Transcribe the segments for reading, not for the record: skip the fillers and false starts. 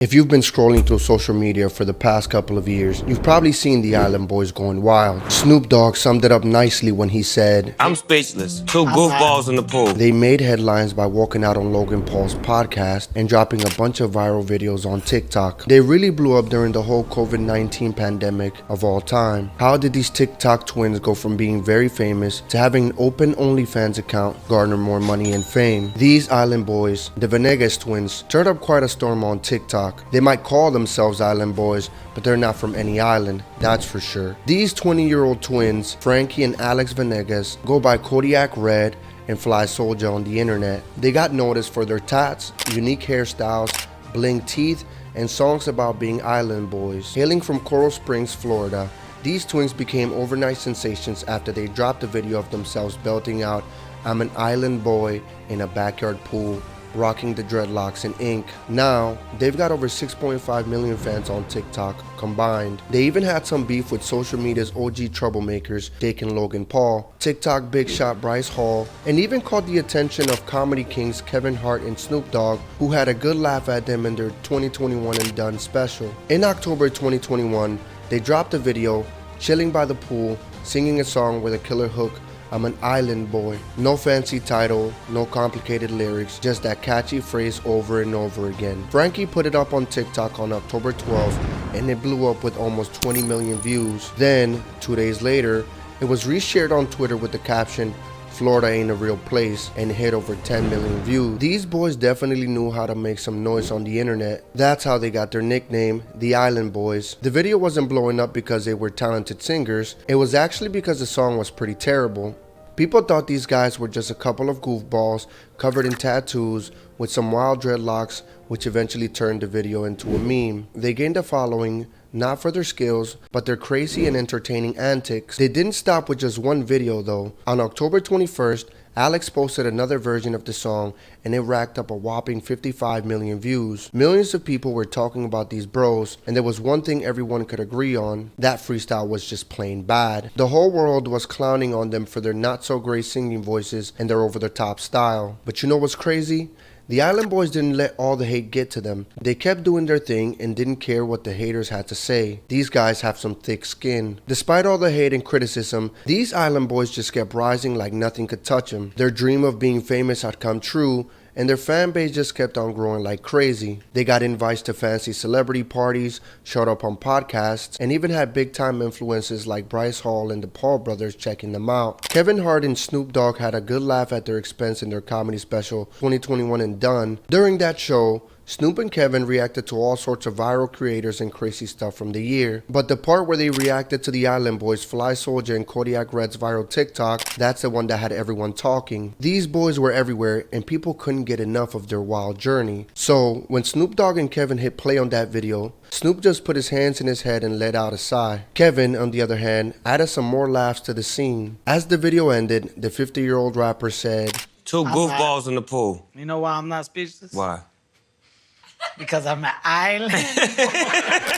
If you've been scrolling through social media for the past couple of years, you've probably seen the Island Boys going wild. Snoop Dogg summed it up nicely when he said, "I'm speechless. Two goofballs in the pool." They made headlines by walking out on Logan Paul's podcast and dropping a bunch of viral videos on TikTok. They really blew up during the whole COVID-19 pandemic of all time. How did these TikTok twins go from being very famous to having an open OnlyFans account garner more money and fame? These Island Boys, the Venegas twins, stirred up quite a storm on TikTok. They might call themselves Island Boys, but they're not from any island, that's for sure. These 20-year-old twins, Frankie and Alex Venegas, go by Kodiak Red and Fly Soldier on the internet. They got noticed for their tats, unique hairstyles, bling teeth, and songs about being island boys. Hailing from Coral Springs, Florida, these twins became overnight sensations after they dropped a video of themselves belting out, "I'm an island boy in a backyard pool, rocking the dreadlocks in ink." Now, they've got over 6.5 million fans on TikTok combined. They even had some beef with social media's OG troublemakers, Jake and Logan Paul, TikTok big shot Bryce Hall, and even caught the attention of comedy kings Kevin Hart and Snoop Dogg, who had a good laugh at them in their 2021 and Done special. In October 2021, they dropped a video, chilling by the pool, singing a song with a killer hook, "I'm an island boy." No fancy title, no complicated lyrics, just that catchy phrase over and over again. Frankie put it up on TikTok on October 12th and it blew up with almost 20 million views. Then, 2 days later, it was reshared on Twitter with the caption, "Florida ain't a real place," and hit over 10 million views. These boys definitely knew how to make some noise on the internet. That's how they got their nickname, the Island Boys. The video wasn't blowing up because they were talented singers. It was actually because the song was pretty terrible. People thought these guys were just a couple of goofballs covered in tattoos with some wild dreadlocks, which eventually turned the video into a meme. They gained a following, not for their skills, but their crazy and entertaining antics. They didn't stop with just one video though. On October 21st, Alex posted another version of the song and it racked up a whopping 55 million views. Millions of people were talking about these bros, and there was one thing everyone could agree on: that freestyle was just plain bad. The whole world was clowning on them for their not so great singing voices and their over the top style. But you know what's crazy? The Island Boys didn't let all the hate get to them. They kept doing their thing and didn't care what the haters had to say. These guys have some thick skin. Despite all the hate and criticism, these Island Boys just kept rising like nothing could touch them. Their dream of being famous had come true, and their fan base just kept on growing like crazy. They got invites to fancy celebrity parties, showed up on podcasts, and even had big time influences like Bryce Hall and the Paul brothers checking them out. Kevin Hart and Snoop Dogg had a good laugh at their expense in their comedy special 2021 and Done. During that show, Snoop and Kevin reacted to all sorts of viral creators and crazy stuff from the year. But the part where they reacted to the Island Boys, Fly Soldier and Kodiak Red's viral TikTok, that's the one that had everyone talking. These boys were everywhere and people couldn't get enough of their wild journey. So when Snoop Dogg and Kevin hit play on that video, Snoop just put his hands in his head and let out a sigh. Kevin, on the other hand, added some more laughs to the scene. As the video ended, the 50-year-old rapper said, "Two goofballs in the pool." You know why I'm not speechless? Why? Because I'm an island.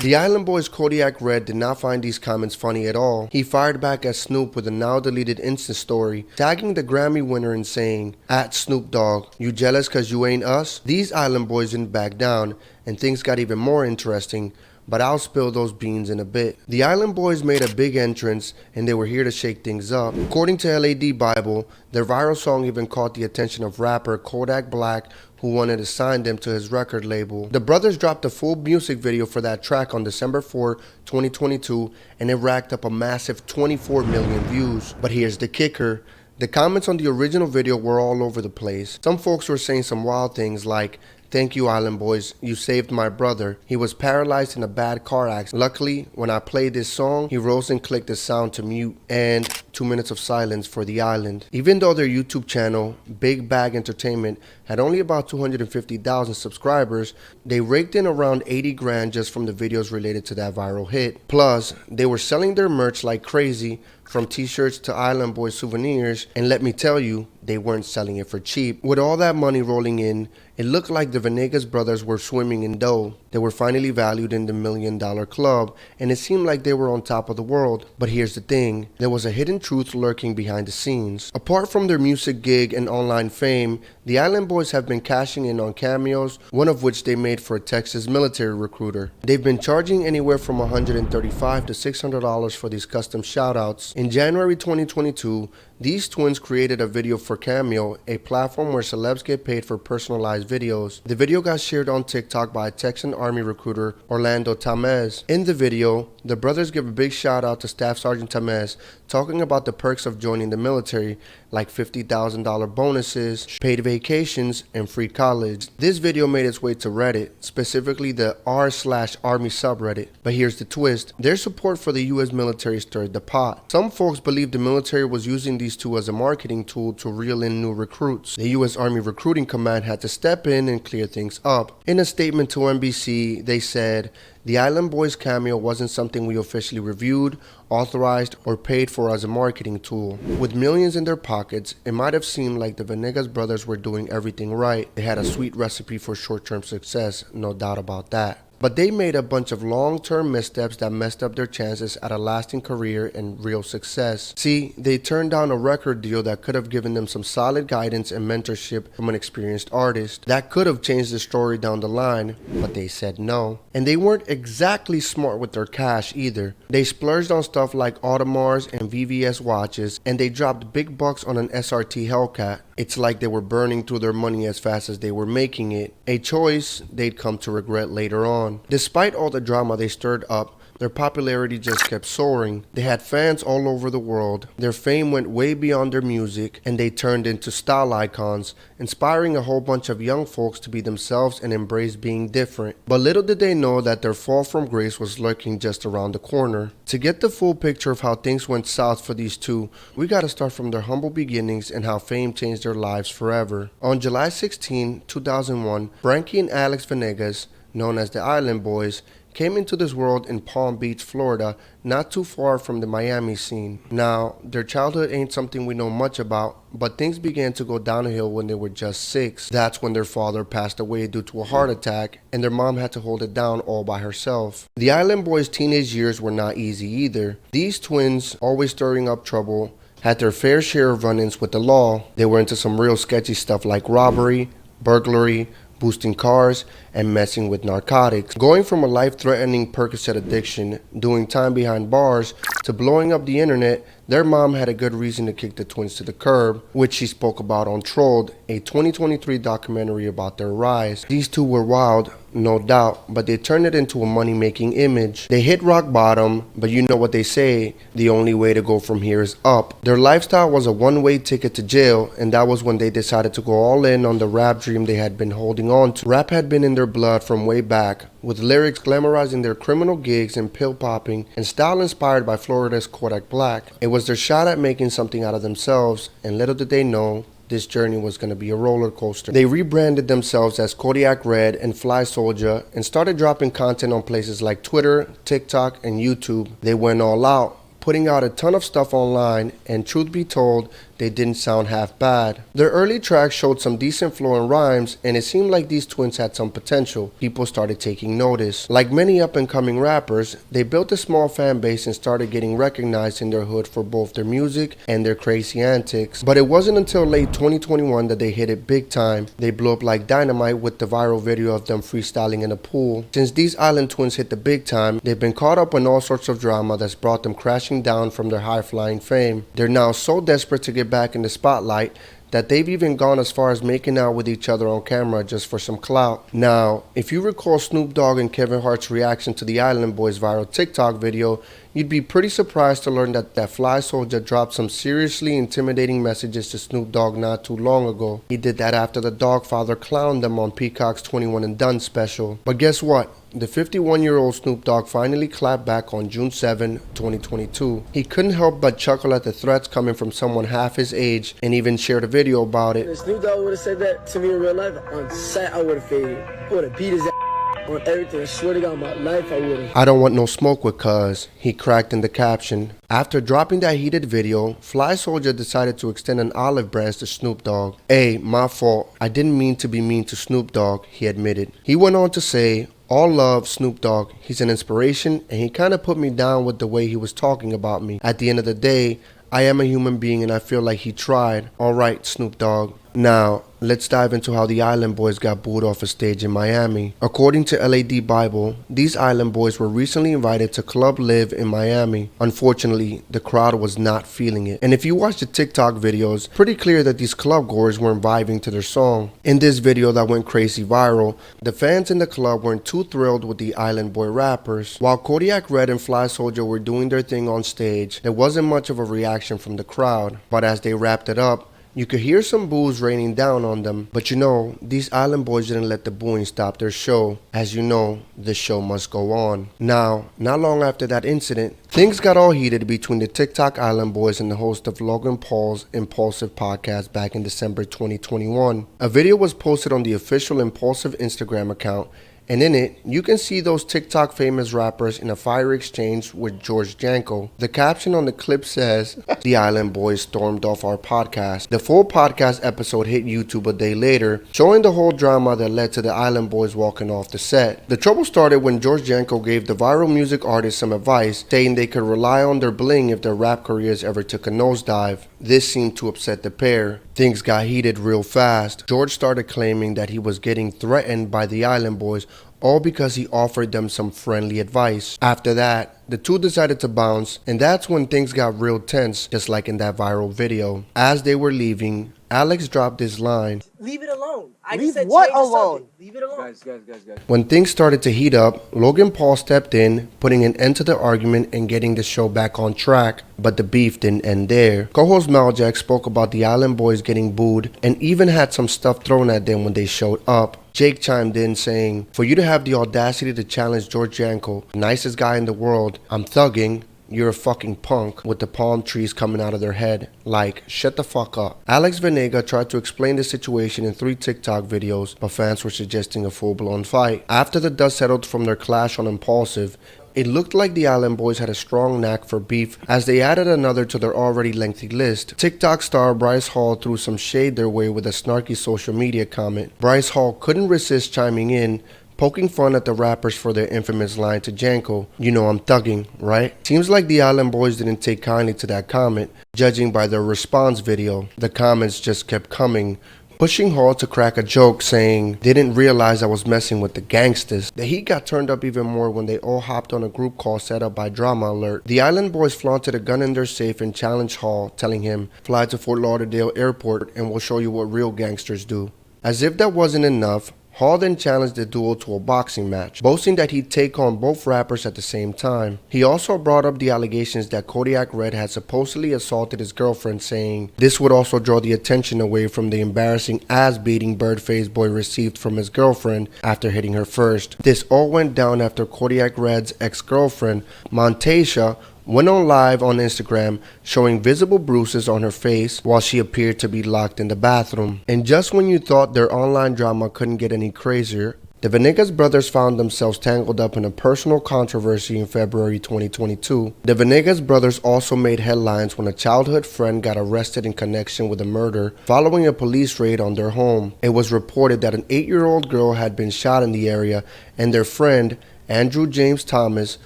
The Island Boys Kodiak Red did not find these comments funny at all. He fired back at Snoop with a now deleted Insta story, tagging the Grammy winner and saying, "At Snoop Dogg, you jealous cause you ain't us?" These Island Boys didn't back down, and things got even more interesting, but I'll spill those beans in a bit. The Island Boys made a big entrance and they were here to shake things up. According to LAD Bible, their viral song even caught the attention of rapper Kodak Black, who wanted to sign them to his record label. The brothers dropped a full music video for that track on December 4, 2022, and it racked up a massive 24 million views. But here's the kicker. The comments on the original video were all over the place. Some folks were saying some wild things like, "Thank you, Island Boys. You saved my brother. He was paralyzed in a bad car accident. Luckily, when I played this song, he rose and clicked the sound to mute." And 2 minutes of silence for the island. Even though their YouTube channel, Big Bag Entertainment, had only about 250,000 subscribers, they raked in around 80 grand just from the videos related to that viral hit. Plus, they were selling their merch like crazy, from t-shirts to Island Boy souvenirs, and let me tell you, they weren't selling it for cheap. With all that money rolling in, It looked like the Venegas brothers were swimming in dough. They were finally valued in the $1 million club, and it seemed like they were on top of the world. But here's the thing, there was a hidden truth lurking behind the scenes. Apart from their music gig and online fame, the Island Boys have been cashing in on cameos, one of which they made for a Texas military recruiter. They've been charging anywhere from $135 to $600 for these custom shoutouts. In January 2022, these twins created a video for Cameo, a platform where celebs get paid for personalized videos. The video got shared on TikTok by a Texan Army recruiter, Orlando Tamez. In the video, the brothers give a big shout out to Staff Sergeant Tamez, talking about the perks of joining the military, like $50,000 bonuses, paid vacations, and free college. This video made its way to Reddit, specifically the r/army subreddit. But here's the twist, their support for the US military stirred the pot. Some folks believe the military was using these two as a marketing tool to reel in new recruits. The US Army Recruiting Command had to step in and clear things up. In a statement to NBC, they said, "The Island Boys cameo wasn't something we officially reviewed, authorized, or paid for as a marketing tool. With millions in their pockets, it might have seemed like the Venegas brothers were doing everything right. They had a sweet recipe for short-term success, no doubt about that. But they made a bunch of long-term missteps that messed up their chances at a lasting career and real success. See, they turned down a record deal that could have given them some solid guidance and mentorship from an experienced artist. That could have changed the story down the line, but they said no. And they weren't exactly smart with their cash either. They splurged on stuff like Audemars and VVS watches, and they dropped big bucks on an SRT Hellcat. It's like they were burning through their money as fast as they were making it, a choice they'd come to regret later on. Despite all the drama they stirred up, their popularity just kept soaring. They had fans all over the world. Their fame went way beyond their music, and they turned into style icons, inspiring a whole bunch of young folks to be themselves and embrace being different. But little did they know that their fall from grace was lurking just around the corner. To get the full picture of how things went south for these two, we gotta start from their humble beginnings and how fame changed their lives forever. On July 16, 2001, Frankie and Alex Venegas, known as the Island Boys, came into this world in Palm Beach, Florida, not too far from the Miami scene. Now, their childhood ain't something we know much about, but things began to go downhill when they were just 6. That's when their father passed away due to a heart attack, and their mom had to hold it down all by herself. The Island Boys' teenage years were not easy either. These twins, always stirring up trouble, had their fair share of run-ins with the law. They were into some real sketchy stuff like robbery, burglary, boosting cars, and messing with narcotics. Going from a life-threatening Percocet addiction, doing time behind bars, to blowing up the internet, their mom had a good reason to kick the twins to the curb, which she spoke about on Trolled, a 2023 documentary about their rise. These two were wild, no doubt, but they turned it into a money-making image. They hit rock bottom, but you know what they say, the only way to go from here is up. Their lifestyle was a one-way ticket to jail, and that was when they decided to go all in on the rap dream they had been holding on to. Rap had been in their blood from way back, with lyrics glamorizing their criminal gigs and pill popping, and style inspired by Florida's Kodak Black. It was their shot at making something out of themselves, and little did they know, this journey was going to be a roller coaster. They rebranded themselves as Kodiak Red and Fly Soldier and started dropping content on places like Twitter, TikTok, and YouTube. They went all out, putting out a ton of stuff online, and truth be told, they didn't sound half bad. Their early tracks showed some decent flow and rhymes, and it seemed like these twins had some potential. People started taking notice. Like many up-and-coming rappers, they built a small fan base and started getting recognized in their hood for both their music and their crazy antics. But it wasn't until late 2021 that they hit it big time. They blew up like dynamite with the viral video of them freestyling in a pool. Since these island twins hit the big time, they've been caught up in all sorts of drama that's brought them crashing down from their high-flying fame. They're now so desperate to get back in the spotlight that they've even gone as far as making out with each other on camera just for some clout. Now, if you recall Snoop Dogg and Kevin Hart's reaction to the Island Boys viral TikTok video, you'd be pretty surprised to learn that Fly Soldier dropped some seriously intimidating messages to Snoop Dogg not too long ago. He did that after the Dogfather clowned them on Peacock's 21 and Done special. But guess what? The 51-year-old Snoop Dogg finally clapped back on June 7, 2022. He couldn't help but chuckle at the threats coming from someone half his age and even shared a video about it. If Snoop Dogg would have said that to me in real life, on set I would have faded. I would have beat his ass. On everything, I swear to God, my life I would've. I don't want no smoke with cuz, he cracked in the caption. After dropping that heated video, Fly Soldier decided to extend an olive branch to Snoop Dogg. Hey, my fault. I didn't mean to be mean to Snoop Dogg, he admitted. He went on to say, all love, Snoop Dogg. He's an inspiration, and he kinda put me down with the way he was talking about me. At the end of the day, I am a human being and I feel like he tried. Alright, Snoop Dogg. Now, let's dive into how the Island Boys got booed off a stage in Miami. According to LAD Bible, these Island Boys were recently invited to Club Live in Miami. Unfortunately, the crowd was not feeling it. And if you watch the TikTok videos, pretty clear that these club goers weren't vibing to their song. In this video that went crazy viral, the fans in the club weren't too thrilled with the Island Boy rappers. While Kodiak Red and Fly Soldier were doing their thing on stage, there wasn't much of a reaction from the crowd. But as they wrapped it up, you could hear some boos raining down on them, but you know, these Island Boys didn't let the booing stop their show. As you know, the show must go on. Now, not long after that incident, things got all heated between the TikTok Island Boys and the host of Logan Paul's Impulsive podcast back in December 2021. A video was posted on the official Impulsive Instagram account, and in it, you can see those TikTok famous rappers in a fire exchange with George Janko. The caption on the clip says, "The Island Boys stormed off our podcast." The full podcast episode hit YouTube a day later, showing the whole drama that led to the Island Boys walking off the set. The trouble started when George Janko gave the viral music artist some advice, saying they could rely on their bling if their rap careers ever took a nosedive. This seemed to upset the pair. Things got heated real fast. George started claiming that he was getting threatened by the Island Boys, all because he offered them some friendly advice. After that, the two decided to bounce, and that's when things got real tense, just like in that viral video. As they were leaving, Alex dropped this line. Leave it alone. I Leave just said what change the alone? subject. Leave it alone. Guys. When things started to heat up, Logan Paul stepped in, putting an end to the argument and getting the show back on track. But the beef didn't end there. Co-host Maljack spoke about the Island Boys getting booed and even had some stuff thrown at them when they showed up. Jake chimed in saying, "For you to have the audacity to challenge George Janko, nicest guy in the world, I'm thugging. You're a fucking punk," with the palm trees coming out of their head. Like, shut the fuck up. Alex Venega tried to explain the situation in 3 TikTok videos, but fans were suggesting a full-blown fight. After the dust settled from their clash on Impulsive, it looked like the Island Boys had a strong knack for beef as they added another to their already lengthy list. TikTok star Bryce Hall threw some shade their way with a snarky social media comment. Bryce Hall couldn't resist chiming in, poking fun at the rappers for their infamous line to Janko, "You know I'm thugging, right?" Seems like the Island Boys didn't take kindly to that comment, judging by their response video. The comments just kept coming, pushing Hall to crack a joke saying, "They didn't realize I was messing with the gangsters." The heat got turned up even more when they all hopped on a group call set up by Drama Alert. The Island Boys flaunted a gun in their safe and challenged Hall, telling him, "Fly to Fort Lauderdale Airport and we'll show you what real gangsters do." As if that wasn't enough, Hall then challenged the duo to a boxing match, boasting that he'd take on both rappers at the same time. He also brought up the allegations that Kodiak Red had supposedly assaulted his girlfriend, saying this would also draw the attention away from the embarrassing ass-beating Birdface Boy received from his girlfriend after hitting her first. This all went down after Kodiak Red's ex-girlfriend, Montasha, went on live on Instagram showing visible bruises on her face while she appeared to be locked in the bathroom. And just when you thought their online drama couldn't get any crazier, the Venegas brothers found themselves tangled up in a personal controversy in February 2022. The Venegas brothers also made headlines when a childhood friend got arrested in connection with a murder following a police raid on their home. It was reported that an 8-year-old girl had been shot in the area, and their friend, Andrew James Thomas,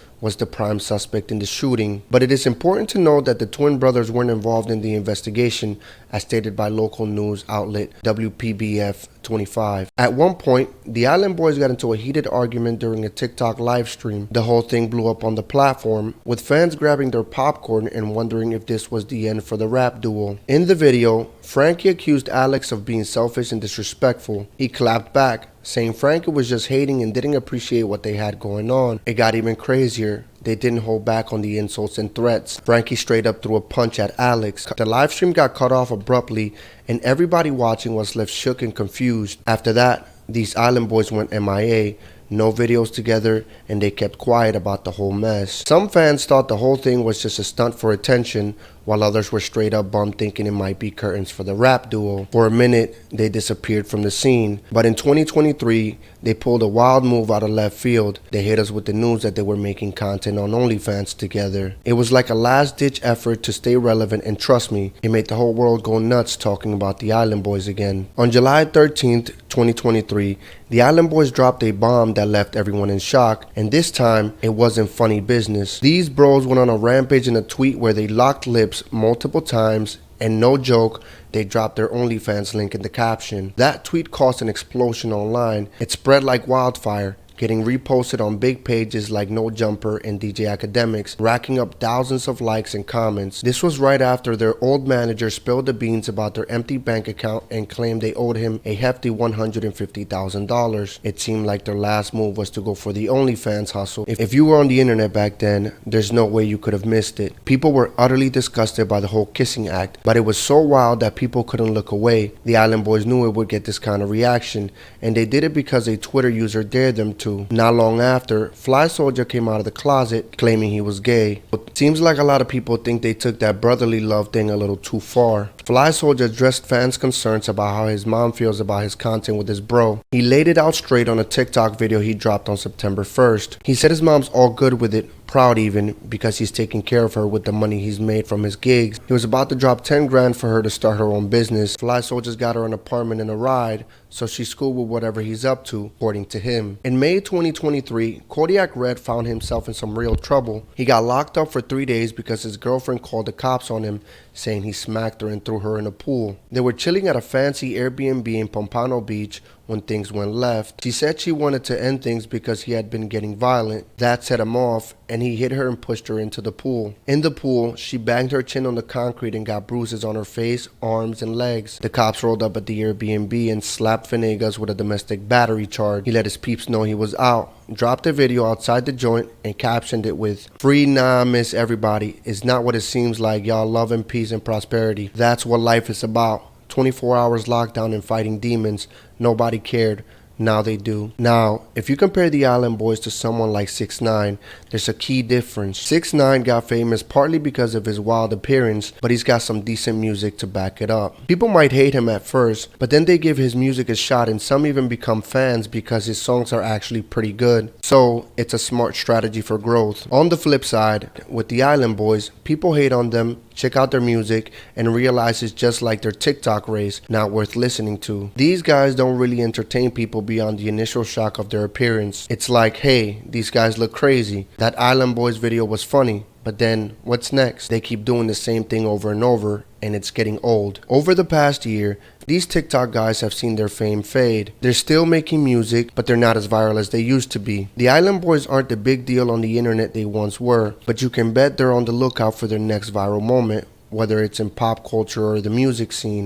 was the prime suspect in the shooting. But it is important to note that the twin brothers weren't involved in the investigation, as stated by local news outlet WPBF 25. At one point, the Island Boys got into a heated argument during a TikTok live stream. The whole thing blew up on the platform, with fans grabbing their popcorn and wondering if this was the end for the rap duo. In the video, Frankie accused Alex of being selfish and disrespectful. He clapped back, saying Frankie was just hating and didn't appreciate what they had going on. It got even crazier. They didn't hold back on the insults and threats. Frankie straight up threw a punch at Alex. The live stream got cut off abruptly, and everybody watching was left shook and confused. After that, these Island Boys went MIA. No videos together, and they kept quiet about the whole mess. Some fans thought the whole thing was just a stunt for attention, while others were straight up bummed thinking it might be curtains for the rap duo. For a minute, they disappeared from the scene, but in 2023, they pulled a wild move out of left field. They hit us with the news that they were making content on OnlyFans together. It was like a last-ditch effort to stay relevant, and trust me, it made the whole world go nuts talking about the Island Boys again. On July 13th, 2023, the Island Boys dropped a bomb that left everyone in shock, and this time, it wasn't funny business. These bros went on a rampage in a tweet where they locked lips multiple times, and no joke, they dropped their OnlyFans link in the caption. That tweet caused an explosion online. It spread like wildfire, getting reposted on big pages like No Jumper and DJ Academics, racking up thousands of likes and comments. This was right after their old manager spilled the beans about their empty bank account and claimed they owed him a hefty $150,000. It seemed like their last move was to go for the OnlyFans hustle. If you were on the internet back then, there's no way you could have missed it. People were utterly disgusted by the whole kissing act, but it was so wild that people couldn't look away. The Island Boys knew it would get this kind of reaction, and they did it because a Twitter user dared them to. Not long after, Fly Soldier came out of the closet claiming he was gay. It seems like a lot of people think they took that brotherly love thing a little too far. Fly Soldier addressed fans' concerns about how his mom feels about his content with his bro. He laid it out straight on a TikTok video he dropped on September 1st. He said his mom's all good with it, proud even, because he's taking care of her with the money he's made from his gigs. He was about to drop 10 grand for her to start her own business. Fly Soldier's got her an apartment and a ride, so she's cool with whatever he's up to, according to him. In May 2023, Kodiak Red found himself in some real trouble. He got locked up for 3 days because his girlfriend called the cops on him, saying he smacked her and threw her in a pool. They were chilling at a fancy Airbnb in Pompano Beach when things went left. She said she wanted to end things because he had been getting violent. That set him off, and he hit her and pushed her into the pool. In the pool, she banged her chin on the concrete and got bruises on her face, arms, and legs. The cops rolled up at the Airbnb and slapped Venegas with a domestic battery charge. He let his peeps know he was out, dropped a video outside the joint, and captioned it with, "Free Nah Miss Everybody. It's not what it seems like. Y'all love and peace and prosperity. That's what life is about. 24 hours lockdown and fighting demons. Nobody cared. Now they do." Now, if you compare the Island Boys to someone like 6ix9ine, there's a key difference. 6ix9ine got famous partly because of his wild appearance, but he's got some decent music to back it up. People might hate him at first, but then they give his music a shot, and some even become fans because his songs are actually pretty good. So, it's a smart strategy for growth. On the flip side, with the Island Boys, people hate on them, check out their music, and realize it's just like their TikTok race, not worth listening to. These guys don't really entertain people beyond the initial shock of their appearance. It's like, hey, these guys look crazy. That Island Boys video was funny, but then what's next? They keep doing the same thing over and over, and it's getting old. Over the past year, these TikTok guys have seen their fame fade. They're still making music, but they're not as viral as they used to be. The Island Boys aren't the big deal on the internet they once were, but you can bet they're on the lookout for their next viral moment, whether it's in pop culture or the music scene.